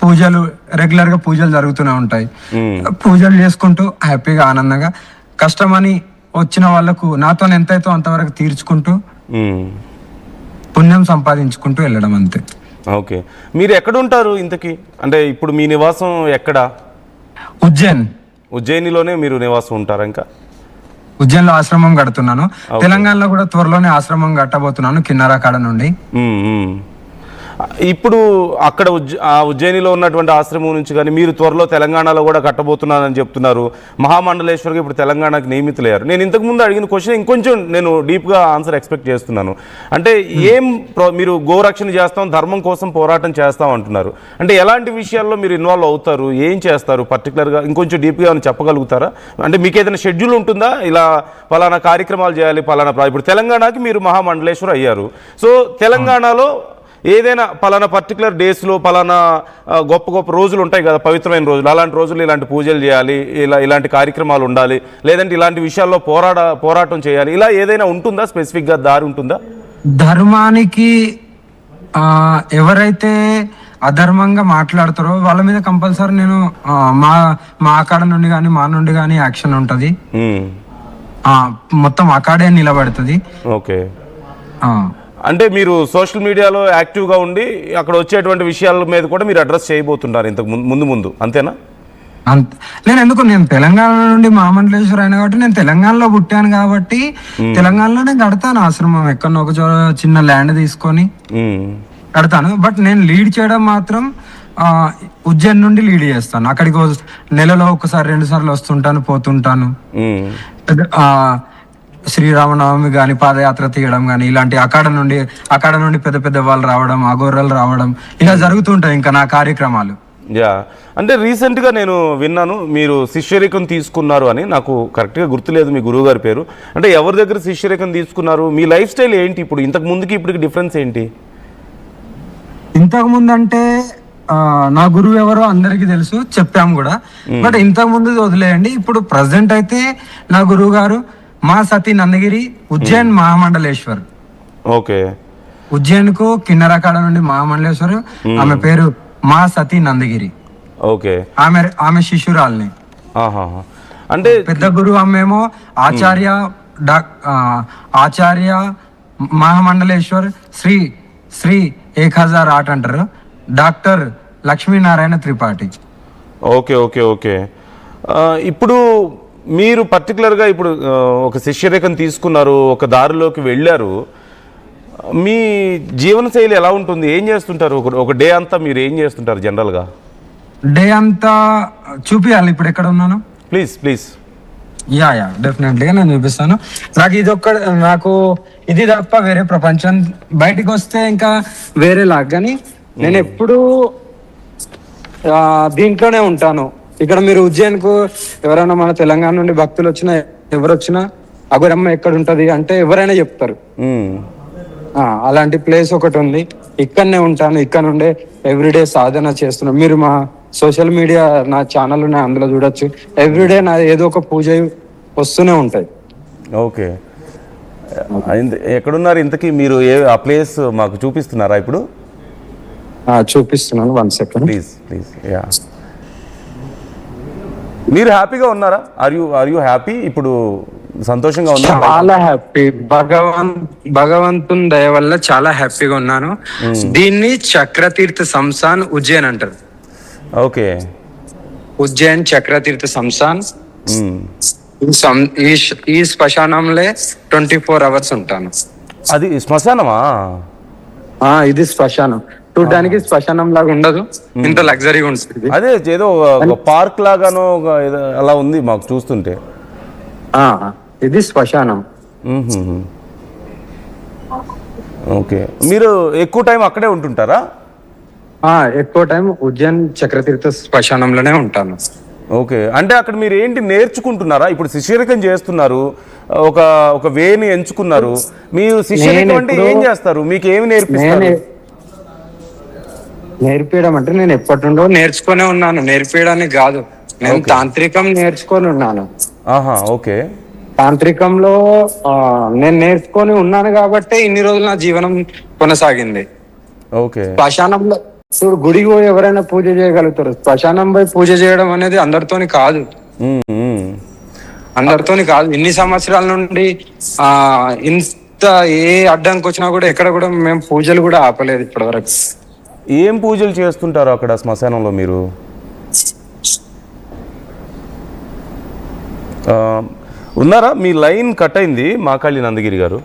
పూజలు రెగ్యులర్ గా పూజలు జరుగుతూనే ఉంటాయి. పూజలు చేసుకుంటూ హ్యాపీగా ఆనందంగా కష్టమని వచ్చిన వాళ్ళకు నాతో ఎంతైతే అంతవరకు తీర్చుకుంటూ పుణ్యం సంపాదించుకుంటూ వెళ్ళడం అంతే. ఓకే, మీరు ఎక్కడ ఉంటారు ఇంతకీ? అంటే ఇప్పుడు మీ నివాసం ఎక్కడ? ఉజ్జయినిలోనే మీరు నివాసం ఉంటారా? ఇంకా ఉజ్జయిన్లో ఆశ్రమం కడుతున్నాను. తెలంగాణలో కూడా త్వరలోనే ఆశ్రమం కట్టబోతున్నాను కిన్నరాకాడ నుండి. ఇప్పుడు అక్కడ ఉజ్జయినిలో ఉన్నటువంటి ఆశ్రమం నుంచి కానీ మీరు త్వరలో తెలంగాణలో కూడా కట్టబోతున్నానని చెప్తున్నారు. మహామండలేశ్వర్గా ఇప్పుడు తెలంగాణకి నియమితులయ్యారు. నేను ఇంతకుముందు అడిగిన క్వశ్చన్ ఇంకొంచెం నేను డీప్గా ఆన్సర్ ఎక్స్పెక్ట్ చేస్తున్నాను. అంటే మీరు గోరక్షణ చేస్తాం, ధర్మం కోసం పోరాటం చేస్తాం అంటున్నారు. అంటే ఎలాంటి విషయాల్లో మీరు ఇన్వాల్వ్ అవుతారు, ఏం చేస్తారు పర్టికులర్గా? ఇంకొంచెం డీప్గా ఏమైనా చెప్పగలుగుతారా? అంటే మీకు ఏదైనా షెడ్యూల్ ఉంటుందా, ఇలా పలానా కార్యక్రమాలు చేయాలి పలానా? ఇప్పుడు తెలంగాణకి మీరు మహామండలేశ్వర్ అయ్యారు. సో తెలంగాణలో ఏదైనా పలానా పర్టికులర్ డేస్లో పలానా గొప్ప గొప్ప రోజులు ఉంటాయి కదా, పవిత్రమైన రోజులు, అలాంటి రోజులు ఇలాంటి పూజలు చేయాలి, ఇలాంటి కార్యక్రమాలు ఉండాలి, లేదంటే ఇలాంటి విషయాల్లో పోరాటం చేయాలి, ఇలా ఏదైనా ఉంటుందా? స్పెసిఫిక్గా దారి ఉంటుందా? ధర్మానికి ఎవరైతే అధర్మంగా మాట్లాడతారో వాళ్ళ మీద కంపల్సరీ నేను మా అకాడ నుండి కానీ మా నుండి కానీ యాక్షన్ ఉంటుంది. మొత్తం అకాడే నిలబడుతుంది. ఓకే, అంటే మీరు సోషల్ మీడియాలో యాక్టివ్గా ఉండి అక్కడ వచ్చేటువంటి విషయాల మీద కూడా మీరు అడ్రస్ చేయబోతున్నారు ఇంతకు ముందు అంతేనా? నేను తెలంగాణ నుండి మహామండలేశ్వర్ అయినా కాబట్టి నేను తెలంగాణలో పుట్టాను కాబట్టి తెలంగాణలోనే కడతాను ఆశ్రమం. ఎక్కడో ఒక చిన్న ల్యాండ్ తీసుకొని కడతాను. బట్ నేను లీడ్ చేయడం మాత్రం ఉజ్జయిన్ నుండి లీడ్ చేస్తాను. అక్కడికి నెలలో ఒకసారి 2 సార్లు వస్తుంటాను, పోతుంటాను. శ్రీరామనవమి కానీ పాదయాత్ర తీయడం కానీ ఇలాంటి అకాడ నుండి పెద్ద పెద్ద వాళ్ళు రావడం, అఘోరాలు రావడం, ఇలా జరుగుతుంటాయి ఇంకా నా కార్యక్రమాలు. అంటే రీసెంట్గా నేను విన్నాను మీరు శిష్యరేఖం తీసుకున్నారు అని. నాకు కరెక్ట్గా గుర్తులేదు మీ గురువు గారి పేరు. అంటే ఎవరి దగ్గర శిష్యరేఖం తీసుకున్నారు? మీ లైఫ్ స్టైల్ ఏంటి ఇప్పుడు? ఇంతకు ముందుకి ఇప్పటికి డిఫరెన్స్ ఏంటి? ఇంతకు ముందు అంటే నా గురువు ఎవరో అందరికీ తెలుసు, చెప్పాము కూడా. బట్ ఇంతకు ముందు వదిలేయండి. ఇప్పుడు ప్రజెంట్ అయితే నా గురువు గారు మా సతీ నందగిరి, ఉజ్జయిన్ మహామండలేశ్వర్. ఓకే, ఉజ్జయిన్ కు కిన్నరాకాడ నుండి మహామండలేశ్వర్. ఆమె పేరు మా సతీ నందగిరి. ఓకే, ఆమె శిష్యురాల్ని. అంటే పెద్ద గురువు అమ్మేమో ఆచార్య మహామండలేశ్వర్ శ్రీ శ్రీ 1008 అంటారు, doctor Lakshminarayana Tripathi. Okay okay okay ఇప్పుడు మీరు పర్టికులర్గా ఇప్పుడు ఒక శిష్యరేఖను తీసుకున్నారు, ఒక దారిలోకి వెళ్ళారు. మీ జీవన శైలి ఎలా ఉంటుంది? ఏం చేస్తుంటారు? ఒక డే అంతా మీరు ఏం చేస్తుంటారు జనరల్గా? డే అంతా చూపియాలి. ఇప్పుడు ఎక్కడ ఉన్నాను? ప్లీజ్. యా డెఫినెట్లీగా నేను చూపిస్తాను. నాకు ఇది తప్ప వేరే ప్రపంచం బయటికి వస్తే ఇంకా వేరే లాగా, కానీ నేను ఎప్పుడు దీంట్లోనే ఉంటాను. ఇక్కడ మీరు ఉజ్జయిన్కు ఎవరైనా మన తెలంగాణ నుండి భక్తులు వచ్చినా ఎవరు వచ్చినా అఘోరమ్మ ఎక్కడ ఉంటది అంటే ఎవరైనా చెప్తారు. అలాంటి ప్లేస్ ఒకటి ఉంది, ఇక్కడనే ఉంటాను. ఇక్కడ నుండే ఎవ్రీడే సాధన చేస్తున్నాను. మీరు మా సోషల్ మీడియా నా ఛానల్ ఉన్నాయి, అందులో చూడొచ్చు. ఎవ్రీడే నా ఏదో ఒక పూజ వస్తూనే ఉంటాయి. ఓకే, ఎక్కడున్నారు ఇంతకీ మీరు? ఆ ప్లేస్ మాకు చూపిస్తున్నారా ఇప్పుడు? చూపిస్తున్నాను, 1 సెకండ్ ప్లీజ్. మీరు హ్యాపీగా ఉన్నారా? Are you happy? ఇప్పుడు సంతోషంగా ఉన్నా? చాలా హ్యాపీ. భగవంతుని దయ వల్ల చాలా హ్యాపీగా ఉన్నాను. దీన్ని చక్రతీర్థ సంస్థాన్ ఉజ్జయిన్ అంటారు. ఓకే, ఉజ్జయిన్ చక్రతీర్థ సంస్థాన్. ఈ శ్మశానంలో 24 hours ఉంటాను. అది శ్మశానమా? ఇది శ్మశానం. చూడడానికి శ్మశానం లాగా ఉండదు, ఇంత లగ్జరీగా ఉంటుంది. అదే ఏదో పార్క్ లాగానో అలా ఉంది మాకు చూస్తుంటే. ఇది శ్మశానం. ఓకే, మీరు ఎక్కువ టైం అక్కడే ఉంటుంటారా? ఎక్కువ టైం ఉజ్జయిన్ చక్రతీర్థ శ్మశానంలోనే ఉంటాను. ఓకే, అంటే అక్కడ మీరు ఏంటి నేర్చుకుంటున్నారా? ఇప్పుడు శిష్యరికం చేస్తున్నారు, ఒక వేని ఎంచుకున్నారు. మీరు శిష్యరికం అంటే ఏం చేస్తారు? మీకు ఏమి నేర్పిస్తారు? నేర్పించడం అంటే నేను ఎప్పటి నుండో నేర్చుకునే ఉన్నాను. నేర్పించడానికి కాదు, నేను తాంత్రికం నేర్చుకొని ఉన్నాను. ఓకే, తాంత్రికంలో నేను నేర్చుకొని ఉన్నాను కాబట్టి ఇన్ని రోజులు నా జీవనం కొనసాగింది. ఓకే, శ్మశానంలో ఇప్పుడు గుడికి పోయి ఎవరైనా పూజ చేయగలుగుతారు, శ్మశానం పోయి పూజ చేయడం అనేది అందరితోని కాదు. అందరితోని కాదు. ఇన్ని సంవత్సరాల నుండి ఇంత ఏ అడ్డంకి వచ్చినా కూడా ఎక్కడ కూడా మేము పూజలు కూడా ఆపలేదు ఇప్పటి వరకు. ఏం పూజలు చేస్తుంటారు అక్కడ శ్మశానంలో మీరు? ఉన్నారా? మీ లైన్ కట్ అయింది మాకాళి నందగిరి గారు.